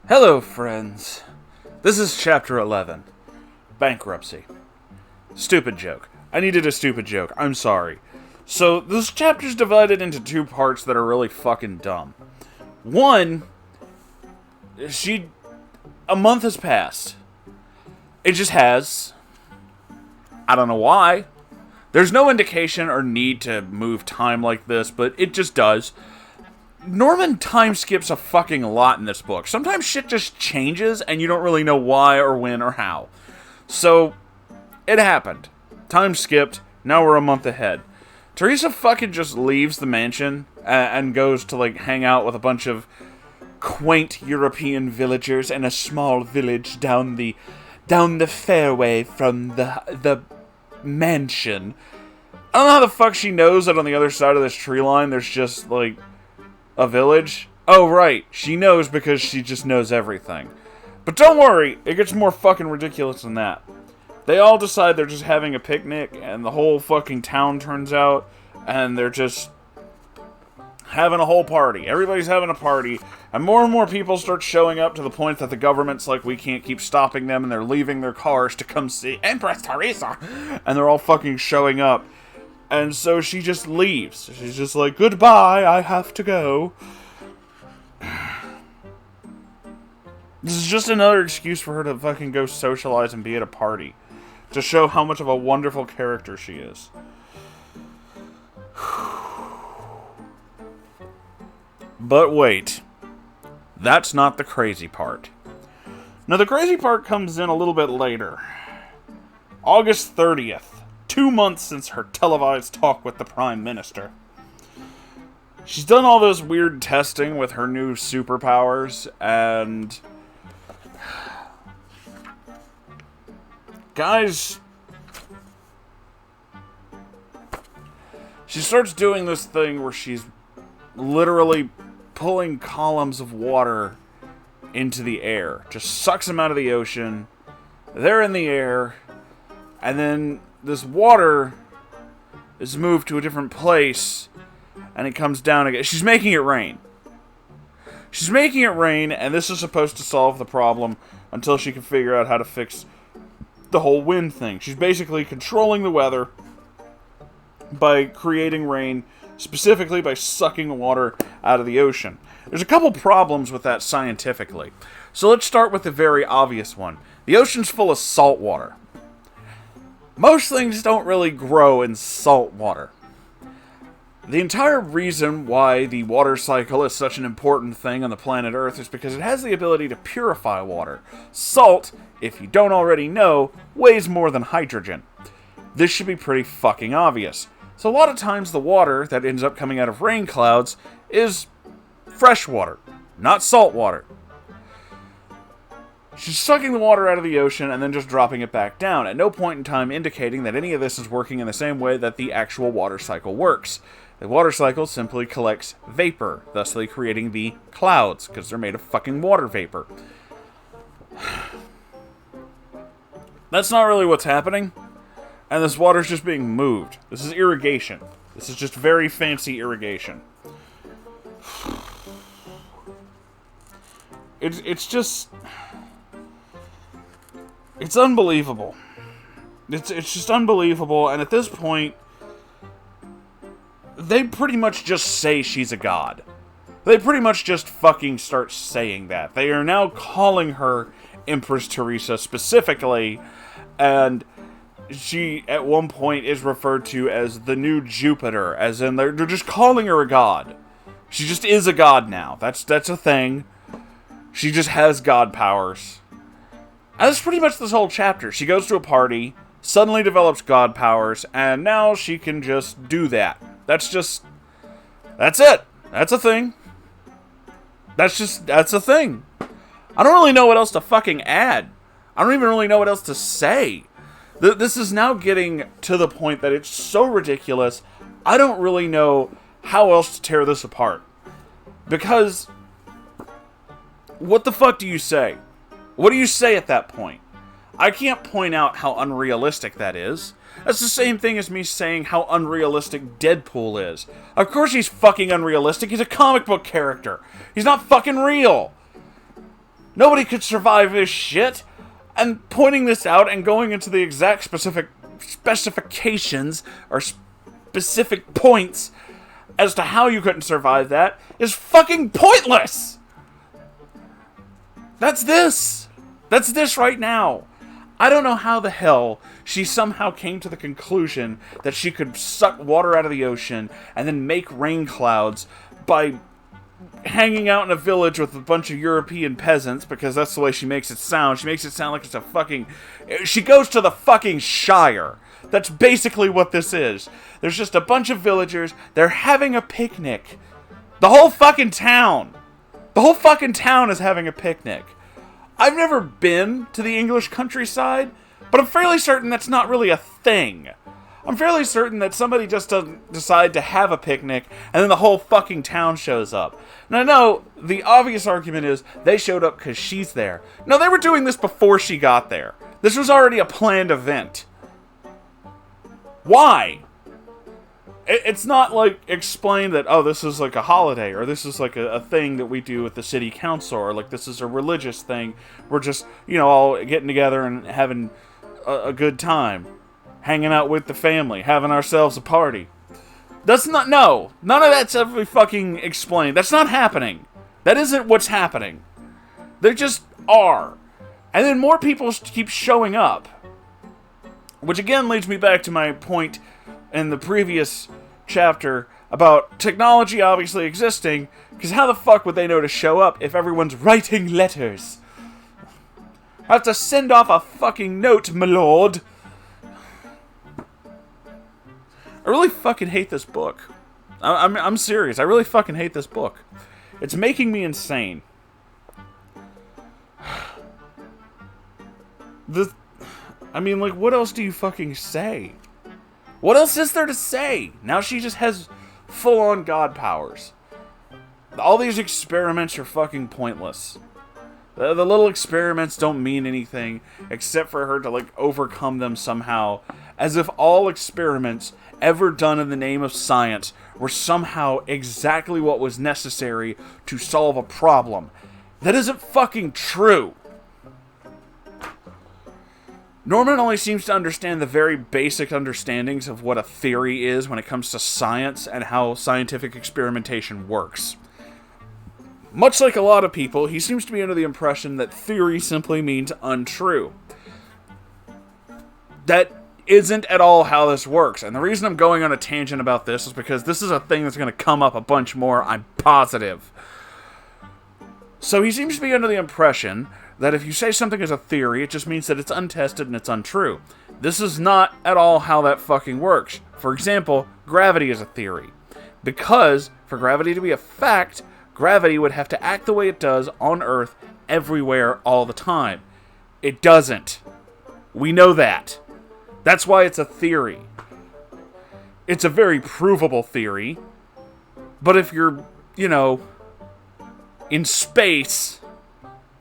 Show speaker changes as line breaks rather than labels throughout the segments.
Hello, friends. This is Chapter 11. Bankruptcy. Stupid joke. I needed a stupid joke. I'm sorry. So, this chapter's divided into two parts that are really fucking dumb. One, a month has passed. It just has. I don't know why. There's no indication or need to move time like this, but it just does. Norman time skips a fucking lot in this book. Sometimes shit just changes and you don't really know why or when or how. So, it happened. Time skipped. Now we're a month ahead. Theresa fucking just leaves the mansion and goes to, hang out with a bunch of quaint European villagers in a small village down the fairway from the mansion. I don't know how the fuck she knows that on the other side of this tree line there's just, a village? Oh, right. She knows because she just knows everything. But don't worry, it gets more fucking ridiculous than that. They all decide they're just having a picnic, and the whole fucking town turns out, and they're just having a whole party. Everybody's having a party, and more people start showing up to the point that the government's like, we can't keep stopping them, and they're leaving their cars to come see Empress Theresa, and they're all fucking showing up. And so she just leaves. She's just like, goodbye, I have to go. This is just another excuse for her to fucking go socialize and be at a party. To show how much of a wonderful character she is. But wait. That's not the crazy part. Now the crazy part comes in a little bit later. August 30th. 2 months since her televised talk with the Prime Minister. She's done all this weird testing with her new superpowers, and guys, she starts doing this thing where she's literally pulling columns of water into the air. Just sucks them out of the ocean. They're in the air, and then this water is moved to a different place, and it comes down again. She's making it rain. She's making it rain, and this is supposed to solve the problem until she can figure out how to fix the whole wind thing. She's basically controlling the weather by creating rain, specifically by sucking water out of the ocean. There's a couple problems with that scientifically. So let's start with the very obvious one. The ocean's full of salt water. Most things don't really grow in salt water. The entire reason why the water cycle is such an important thing on the planet Earth is because it has the ability to purify water. Salt, if you don't already know, weighs more than hydrogen. This should be pretty fucking obvious. So a lot of times the water that ends up coming out of rain clouds is fresh water, not salt water. She's sucking the water out of the ocean and then just dropping it back down, at no point in time indicating that any of this is working in the same way that the actual water cycle works. The water cycle simply collects vapor, thusly creating the clouds, because they're made of fucking water vapor. That's not really what's happening, and this water's just being moved. This is irrigation. This is just very fancy irrigation. It's just... It's unbelievable. It's just unbelievable, and at this point, they pretty much just say she's a god. They pretty much just fucking start saying that. They are now calling her Empress Theresa specifically, and she, at one point, is referred to as the new Jupiter, as in they're just calling her a god. She just is a god now. That's a thing. She just has god powers. And that's pretty much this whole chapter. She goes to a party, suddenly develops god powers, and now she can just do that. That's it. That's a thing. That's a thing. I don't really know what else to fucking add. I don't even really know what else to say. This is now getting to the point that it's so ridiculous, I don't really know how else to tear this apart. Because, what the fuck do you say? What do you say at that point? I can't point out how unrealistic that is. That's the same thing as me saying how unrealistic Deadpool is. Of course he's fucking unrealistic. He's a comic book character. He's not fucking real. Nobody could survive this shit. And pointing this out and going into the exact specifications or specific points as to how you couldn't survive that is fucking pointless. That's this. That's this right now. I don't know how the hell she somehow came to the conclusion that she could suck water out of the ocean and then make rain clouds by hanging out in a village with a bunch of European peasants, because that's the way she makes it sound. She makes it sound like it's a fucking... She goes to the fucking Shire. That's basically what this is. There's just a bunch of villagers. They're having a picnic. The whole fucking town. The whole fucking town is having a picnic. I've never been to the English countryside, but I'm fairly certain that's not really a thing. I'm fairly certain that somebody just doesn't decide to have a picnic, and then the whole fucking town shows up. Now, no, the obvious argument is they showed up because she's there. No, they were doing this before she got there. This was already a planned event. Why? It's not like explained that, oh, this is like a holiday, or this is like a thing that we do with the city council, or like this is a religious thing. We're just, all getting together and having a good time. Hanging out with the family, having ourselves a party. That's not, no. None of that's ever fucking explained. That's not happening. That isn't what's happening. They just are. And then more people keep showing up. Which again leads me back to my point in the previous chapter about technology obviously existing, because how the fuck would they know to show up if everyone's writing letters? I have to send off a fucking note, my lord. I really fucking hate this book. I'm serious. I really fucking hate this book. It's making me insane. What else do you fucking say? What else is there to say? Now she just has full-on god powers. All these experiments are fucking pointless. The little experiments don't mean anything except for her to, overcome them somehow. As if all experiments ever done in the name of science were somehow exactly what was necessary to solve a problem. That isn't fucking true. Norman only seems to understand the very basic understandings of what a theory is when it comes to science and how scientific experimentation works. Much like a lot of people, he seems to be under the impression that theory simply means untrue. That isn't at all how this works. And the reason I'm going on a tangent about this is because this is a thing that's going to come up a bunch more, I'm positive. So he seems to be under the impression that if you say something is a theory, it just means that it's untested and it's untrue. This is not at all how that fucking works. For example, gravity is a theory. Because, for gravity to be a fact, gravity would have to act the way it does on Earth everywhere all the time. It doesn't. We know that. That's why it's a theory. It's a very provable theory. But if you're, in space,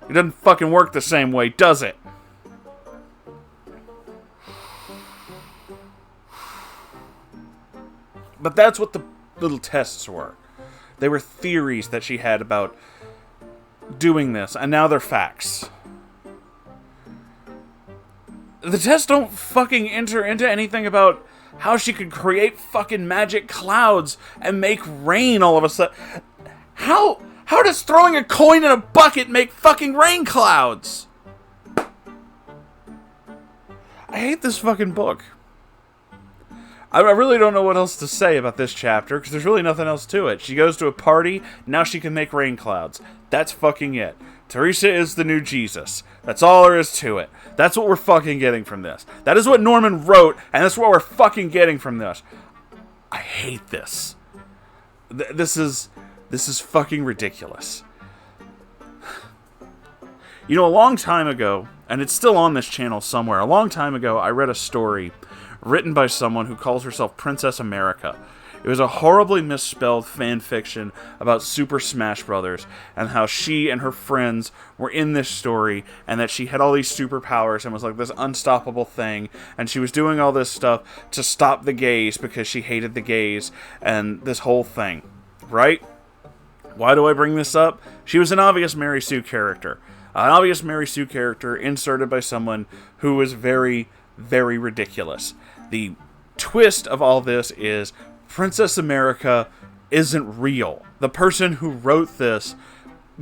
it doesn't fucking work the same way, does it? But that's what the little tests were. They were theories that she had about doing this, and now they're facts. The tests don't fucking enter into anything about how she could create fucking magic clouds and make rain all of a sudden. How does throwing a coin in a bucket make fucking rain clouds? I hate this fucking book. I really don't know what else to say about this chapter, because there's really nothing else to it. She goes to a party, now she can make rain clouds. That's fucking it. Theresa is the new Jesus. That's all there is to it. That's what we're fucking getting from this. That is what Norman wrote, and that's what we're fucking getting from this. I hate this. This is fucking ridiculous. A long time ago, and it's still on this channel somewhere, a long time ago, I read a story written by someone who calls herself Princess America. It was a horribly misspelled fan fiction about Super Smash Brothers, and how she and her friends were in this story, and that she had all these superpowers and was like this unstoppable thing, and she was doing all this stuff to stop the gays because she hated the gays, and this whole thing, right? Why do I bring this up? She was an obvious Mary Sue character. An obvious Mary Sue character inserted by someone who is very, very ridiculous. The twist of all this is Princess America isn't real. The person who wrote this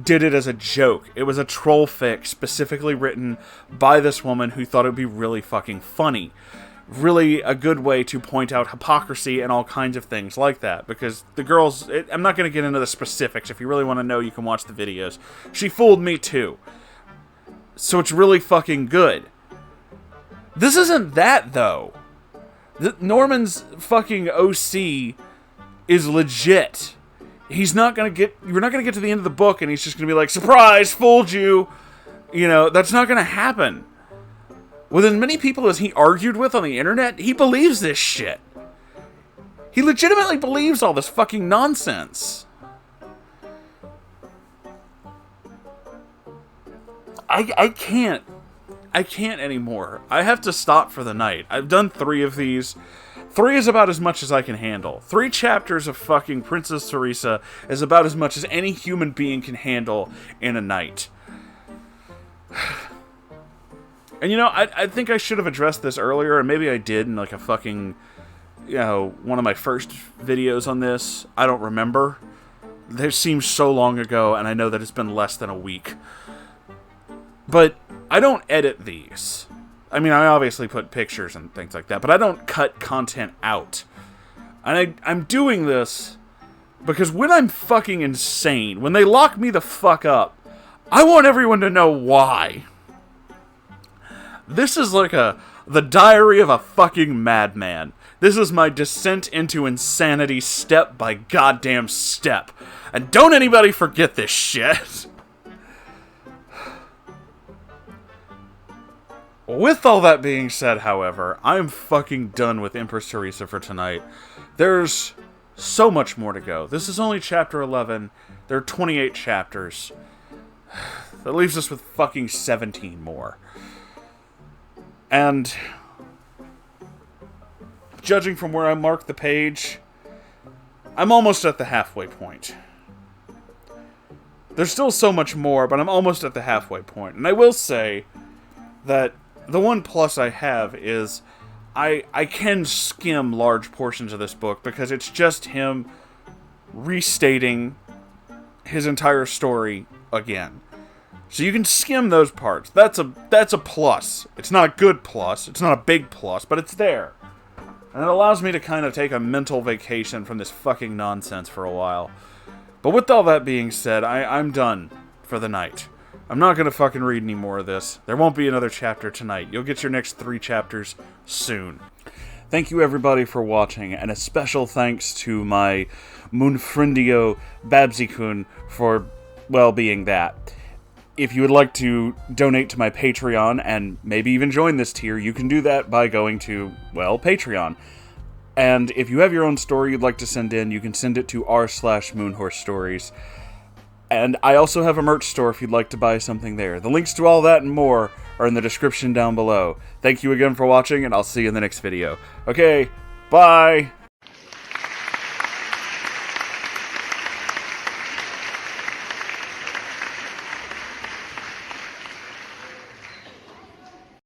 did it as a joke. It was a troll fic specifically written by this woman who thought it would be really fucking funny. Really a good way to point out hypocrisy and all kinds of things like that. Because the girls... I'm not going to get into the specifics. If you really want to know, you can watch the videos. She fooled me too. So it's really fucking good. This isn't that, though. Norman's fucking OC is legit. He's not going to get... We're not going to get to the end of the book and he's just going to be like, surprise, fooled you. You know, that's not going to happen. With as many people as he argued with on the internet, he believes this shit. He legitimately believes all this fucking nonsense. I can't anymore. I have to stop for the night. I've done 3 of these. 3 is about as much as I can handle. 3 chapters of fucking Princess Theresa is about as much as any human being can handle in a night. And you know, I think I should have addressed this earlier, and maybe I did in like a fucking, you know, one of my first videos on this. I don't remember. This seems so long ago, and I know that it's been less than a week. But I don't edit these. I mean, I obviously put pictures and things like that, but I don't cut content out. And I'm doing this because when I'm fucking insane, when they lock me the fuck up, I want everyone to know why. This is like the diary of a fucking madman. This is my descent into insanity step by goddamn step. And don't anybody forget this shit. With all that being said, however, I'm fucking done with Empress Theresa for tonight. There's so much more to go. This is only chapter 11. There are 28 chapters. That leaves us with fucking 17 more. And judging from where I marked the page, I'm almost at the halfway point. There's still so much more, but I'm almost at the halfway point. And I will say that the one plus I have is I can skim large portions of this book because it's just him restating his entire story again. So you can skim those parts. That's a plus. It's not a good plus. It's not a big plus, but it's there. And it allows me to kind of take a mental vacation from this fucking nonsense for a while. But with all that being said, I'm done for the night. I'm not going to fucking read any more of this. There won't be another chapter tonight. You'll get your next 3 chapters soon. Thank you everybody for watching, and a special thanks to my Moonfriendio Babbsy-kun for, well, being that. If you would like to donate to my Patreon, and maybe even join this tier, you can do that by going to, well, Patreon. And if you have your own story you'd like to send in, you can send it to r/Moonhorse Stories. And I also have a merch store if you'd like to buy something there. The links to all that and more are in the description down below. Thank you again for watching, and I'll see you in the next video. Okay, bye!